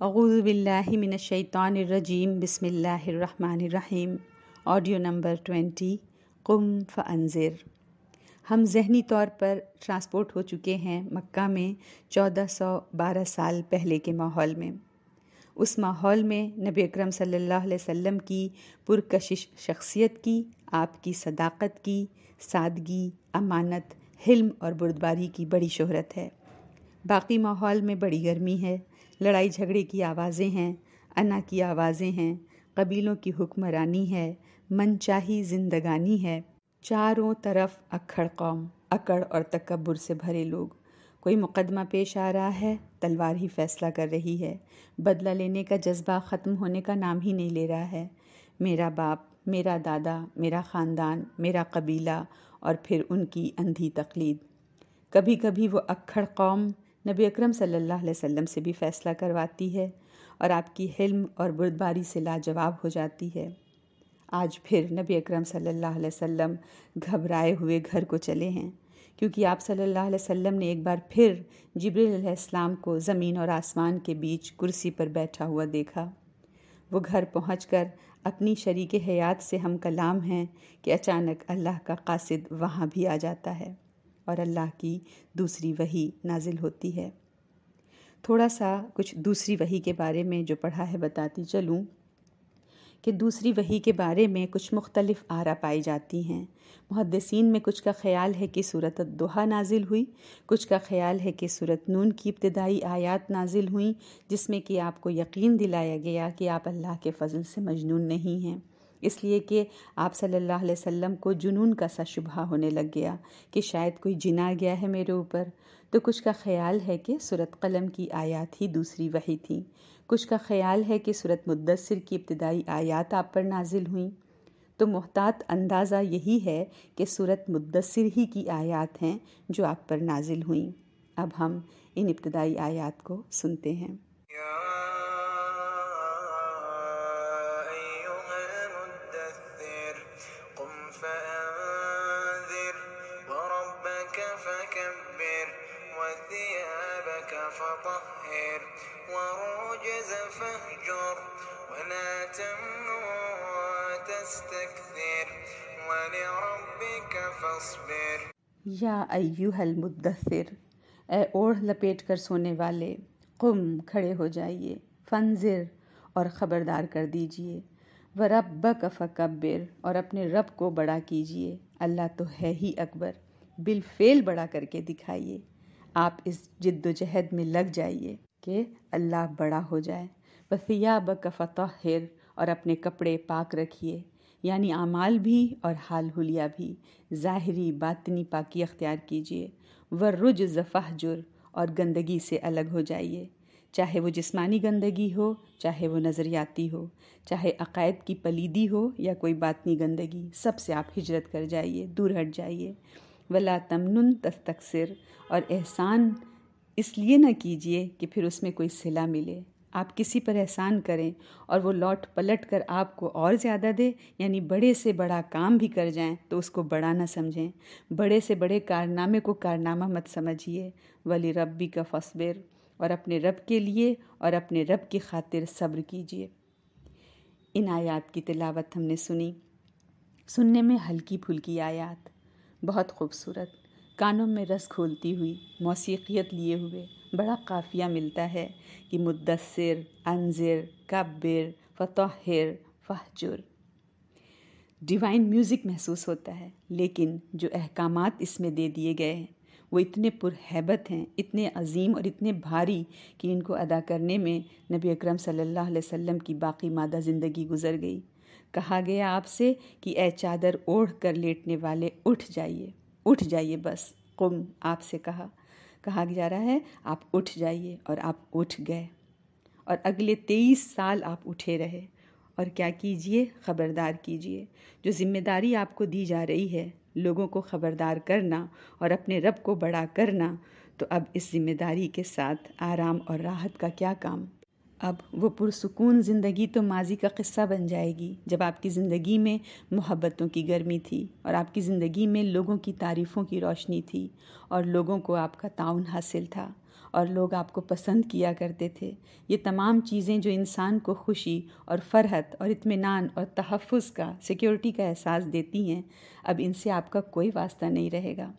اعوذ باللہ من الشیطان الرجیم بسم اللہ الرحمن الرحیم۔ آڈیو نمبر 20 قم فانذر۔ ہم ذہنی طور پر ٹرانسپورٹ ہو چکے ہیں مکہ میں 1412 سال پہلے کے ماحول میں۔ اس ماحول میں نبی اکرم صلی اللہ علیہ وسلم کی پرکشش شخصیت کی، آپ کی صداقت کی، سادگی، امانت، حلم اور بردباری کی بڑی شہرت ہے۔ باقی ماحول میں بڑی گرمی ہے، لڑائی جھگڑے کی آوازیں ہیں، انا کی آوازیں ہیں، قبیلوں کی حکمرانی ہے، من چاہی زندگانی ہے، چاروں طرف اکھڑ قوم، اکڑ اور تکبر سے بھرے لوگ۔ کوئی مقدمہ پیش آ رہا ہے، تلوار ہی فیصلہ کر رہی ہے، بدلہ لینے کا جذبہ ختم ہونے کا نام ہی نہیں لے رہا ہے۔ میرا باپ، میرا دادا، میرا خاندان، میرا قبیلہ، اور پھر ان کی اندھی تقلید۔ کبھی کبھی وہ اکھڑ قوم نبی اکرم صلی اللہ علیہ وسلم سے بھی فیصلہ کرواتی ہے اور آپ کی حلم اور بردباری سے لاجواب ہو جاتی ہے۔ آج پھر نبی اکرم صلی اللہ علیہ وسلم گھبرائے ہوئے گھر کو چلے ہیں، کیونکہ آپ صلی اللہ علیہ وسلم نے ایک بار پھر جبریل علیہ السلام کو زمین اور آسمان کے بیچ کرسی پر بیٹھا ہوا دیکھا۔ وہ گھر پہنچ کر اپنی شریک حیات سے ہم کلام ہیں کہ اچانک اللہ کا قاصد وہاں بھی آ جاتا ہے اور اللہ کی دوسری وحی نازل ہوتی ہے۔ تھوڑا سا کچھ دوسری وحی کے بارے میں جو پڑھا ہے بتاتی چلوں کہ دوسری وحی کے بارے میں کچھ مختلف آراء پائی جاتی ہیں۔ محدثین میں کچھ کا خیال ہے کہ سورۃ الضحیٰ نازل ہوئی، کچھ کا خیال ہے کہ سورۃ نون کی ابتدائی آیات نازل ہوئیں، جس میں کہ آپ کو یقین دلایا گیا کہ آپ اللہ کے فضل سے مجنون نہیں ہیں، اس لیے کہ آپ صلی اللہ علیہ وسلم کو جنون کا سا شبہ ہونے لگ گیا کہ شاید کوئی جن آ گیا ہے میرے اوپر۔ تو کچھ کا خیال ہے کہ سورۃ قلم کی آیات ہی دوسری وحی تھیں، کچھ کا خیال ہے کہ سورۃ مدثر کی ابتدائی آیات آپ پر نازل ہوئیں۔ تو محتاط اندازہ یہی ہے کہ سورۃ مدثر ہی کی آیات ہیں جو آپ پر نازل ہوئیں۔ اب ہم ان ابتدائی آیات کو سنتے ہیں۔ فطهر والرجز فاهجر ولا تمنن تستكثر ولربك فاصبر۔ یا ایھا المدثر، اے اوڑھ لپیٹ کر سونے والے، قم کھڑے ہو جائیے، فانذر اور خبردار کر دیجئے، وربک فکبر اور اپنے رب کو بڑا کیجئے، اللہ تو ہے ہی اکبر، بالفعل بڑا کر کے دکھائیے۔ آپ اس جد و جہد میں لگ جائیے کہ اللہ بڑا ہو جائے۔ وثیابک فطہر اور اپنے کپڑے پاک رکھیے، یعنی اعمال بھی اور حال حلیہ بھی، ظاہری باطنی پاکی اختیار کیجیے۔ والرجز فاہجر اور گندگی سے الگ ہو جائیے، چاہے وہ جسمانی گندگی ہو، چاہے وہ نظریاتی ہو، چاہے عقائد کی پلیدی ہو یا کوئی باطنی گندگی، سب سے آپ ہجرت کر جائیے، دور ہٹ جائیے۔ ولا تمنن تستکثر اور احسان اس لیے نہ کیجیے کہ پھر اس میں کوئی صلہ ملے۔ آپ کسی پر احسان کریں اور وہ لوٹ پلٹ کر آپ کو اور زیادہ دے، یعنی بڑے سے بڑا کام بھی کر جائیں تو اس کو بڑا نہ سمجھیں، بڑے سے بڑے کارنامے کو کارنامہ مت سمجھیے۔ وَلِرَبِّكَ فَاصْبِرْ اور اپنے رب کے لیے اور اپنے رب کی خاطر صبر کیجیے۔ ان آیات کی تلاوت ہم نے سنی، سننے میں ہلکی پھلکی آیات، بہت خوبصورت، کانوں میں رس گھولتی ہوئی، موسیقیت لیے ہوئے، بڑا قافیہ ملتا ہے کہ مدثر، انذر، کبر، فطہر، فہجر، ڈیوائن میوزک محسوس ہوتا ہے۔ لیکن جو احکامات اس میں دے دیے گئے ہیں وہ اتنے پرہیبت ہیں، اتنے عظیم اور اتنے بھاری کہ ان کو ادا کرنے میں نبی اکرم صلی اللہ علیہ وسلم کی باقی مادہ زندگی گزر گئی۔ کہا گیا آپ سے کہ اے چادر اوڑھ کر لیٹنے والے اٹھ جائیے، اٹھ جائیے بس، قم آپ سے کہا جا رہا ہے آپ اٹھ جائیے، اور آپ اٹھ گئے، اور اگلے 23 سال آپ اٹھے رہے، اور کیا کیجئے؟ خبردار کیجئے۔ جو ذمہ داری آپ کو دی جا رہی ہے لوگوں کو خبردار کرنا اور اپنے رب کو بڑا کرنا، تو اب اس ذمہ داری کے ساتھ آرام اور راحت کا کیا کام؟ اب وہ پرسکون زندگی تو ماضی کا قصہ بن جائے گی جب آپ کی زندگی میں محبتوں کی گرمی تھی اور آپ کی زندگی میں لوگوں کی تعریفوں کی روشنی تھی اور لوگوں کو آپ کا تعاون حاصل تھا اور لوگ آپ کو پسند کیا کرتے تھے۔ یہ تمام چیزیں جو انسان کو خوشی اور فرحت اور اطمینان اور تحفظ کا، سیکیورٹی کا احساس دیتی ہیں، اب ان سے آپ کا کوئی واسطہ نہیں رہے گا۔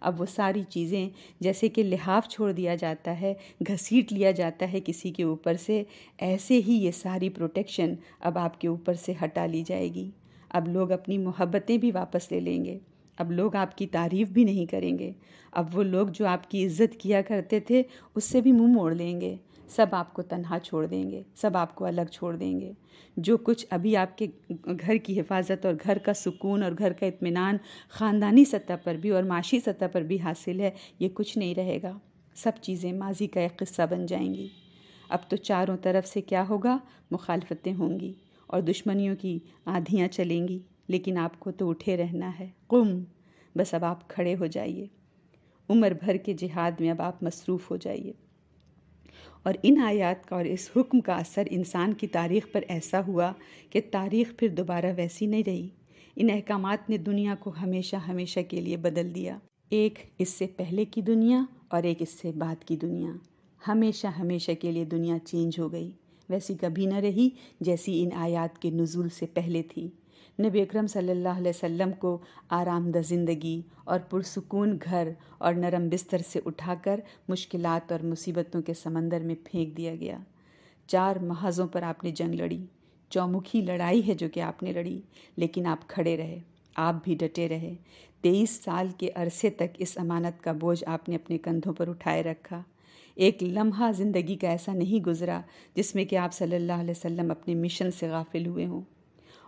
اب وہ ساری چیزیں جیسے کہ لحاف چھوڑ دیا جاتا ہے، گھسیٹ لیا جاتا ہے کسی کے اوپر سے، ایسے ہی یہ ساری پروٹیکشن اب آپ کے اوپر سے ہٹا لی جائے گی۔ اب لوگ اپنی محبتیں بھی واپس لے لیں گے، اب لوگ آپ کی تعریف بھی نہیں کریں گے، اب وہ لوگ جو آپ کی عزت کیا کرتے تھے اس سے بھی منہ موڑ لیں گے، سب آپ کو تنہا چھوڑ دیں گے، سب آپ کو الگ چھوڑ دیں گے۔ جو کچھ ابھی آپ کے گھر کی حفاظت اور گھر کا سکون اور گھر کا اطمینان خاندانی سطح پر بھی اور معاشی سطح پر بھی حاصل ہے، یہ کچھ نہیں رہے گا، سب چیزیں ماضی کا ایک قصہ بن جائیں گی۔ اب تو چاروں طرف سے کیا ہوگا؟ مخالفتیں ہوں گی اور دشمنیوں کی آندھیاں چلیں گی، لیکن آپ کو تو اٹھے رہنا ہے۔ قم، بس اب آپ کھڑے ہو جائیے، عمر بھر کے جہاد میں اب آپ مصروف ہو جائیے۔ اور ان آیات کا اور اس حکم کا اثر انسان کی تاریخ پر ایسا ہوا کہ تاریخ پھر دوبارہ ویسی نہیں رہی۔ ان احکامات نے دنیا کو ہمیشہ ہمیشہ کے لیے بدل دیا، ایک اس سے پہلے کی دنیا اور ایک اس سے بعد کی دنیا۔ ہمیشہ ہمیشہ کے لیے دنیا چینج ہو گئی، ویسی کبھی نہ رہی جیسی ان آیات کے نزول سے پہلے تھی۔ نبی اکرم صلی اللہ علیہ وسلم کو آرام دہ زندگی اور پرسکون گھر اور نرم بستر سے اٹھا کر مشکلات اور مصیبتوں کے سمندر میں پھینک دیا گیا۔ 4 محاذوں پر آپ نے جنگ لڑی، چومکھی لڑائی ہے جو کہ آپ نے لڑی، لیکن آپ کھڑے رہے، آپ بھی ڈٹے رہے۔ 23 سال کے عرصے تک اس امانت کا بوجھ آپ نے اپنے کندھوں پر اٹھائے رکھا۔ ایک لمحہ زندگی کا ایسا نہیں گزرا جس میں کہ آپ صلی اللہ علیہ وسلم اپنے مشن سے غافل ہوئے ہوں۔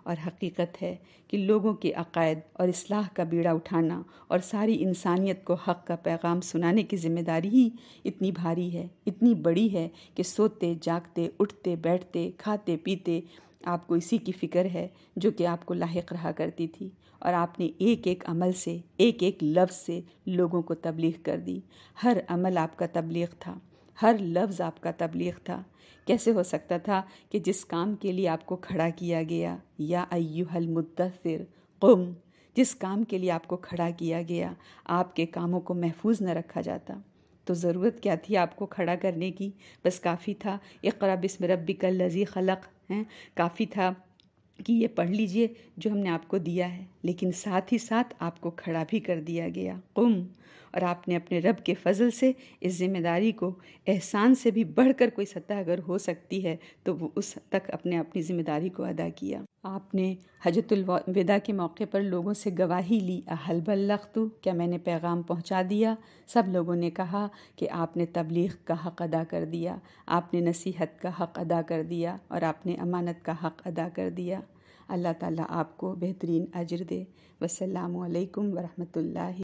اور حقیقت ہے کہ لوگوں کے عقائد اور اصلاح کا بیڑا اٹھانا اور ساری انسانیت کو حق کا پیغام سنانے کی ذمہ داری ہی اتنی بھاری ہے، اتنی بڑی ہے کہ سوتے جاگتے، اٹھتے بیٹھتے، کھاتے پیتے آپ کو اسی کی فکر ہے جو کہ آپ کو لاحق رہا کرتی تھی، اور آپ نے ایک ایک عمل سے، ایک ایک لفظ سے لوگوں کو تبلیغ کر دی۔ ہر عمل آپ کا تبلیغ تھا، ہر لفظ آپ کا تبلیغ تھا۔ کیسے ہو سکتا تھا کہ جس کام کے لیے آپ کو کھڑا کیا گیا، یا ایھا المدثر قم، جس کام کے لیے آپ کو کھڑا کیا گیا، آپ کے کاموں کو محفوظ نہ رکھا جاتا تو ضرورت کیا تھی آپ کو کھڑا کرنے کی؟ بس کافی تھا اقرأ بسم ربک الذی خلق، کافی تھا کہ یہ پڑھ لیجئے جو ہم نے آپ کو دیا ہے، لیکن ساتھ ہی ساتھ آپ کو کھڑا بھی کر دیا گیا، قم۔ اور آپ نے اپنے رب کے فضل سے اس ذمہ داری کو، احسان سے بھی بڑھ کر کوئی سطح اگر ہو سکتی ہے تو وہ اس تک اپنی ذمہ داری کو ادا کیا۔ آپ نے حجۃ الوداع کے موقع پر لوگوں سے گواہی لی، اہل بلغت، کیا میں نے پیغام پہنچا دیا؟ سب لوگوں نے کہا کہ آپ نے تبلیغ کا حق ادا کر دیا، آپ نے نصیحت کا حق ادا کر دیا، اور آپ نے امانت کا حق ادا کر دیا۔ اللہ تعالیٰ آپ کو بہترین اجر دے۔ والسلام علیکم ورحمۃ اللہ۔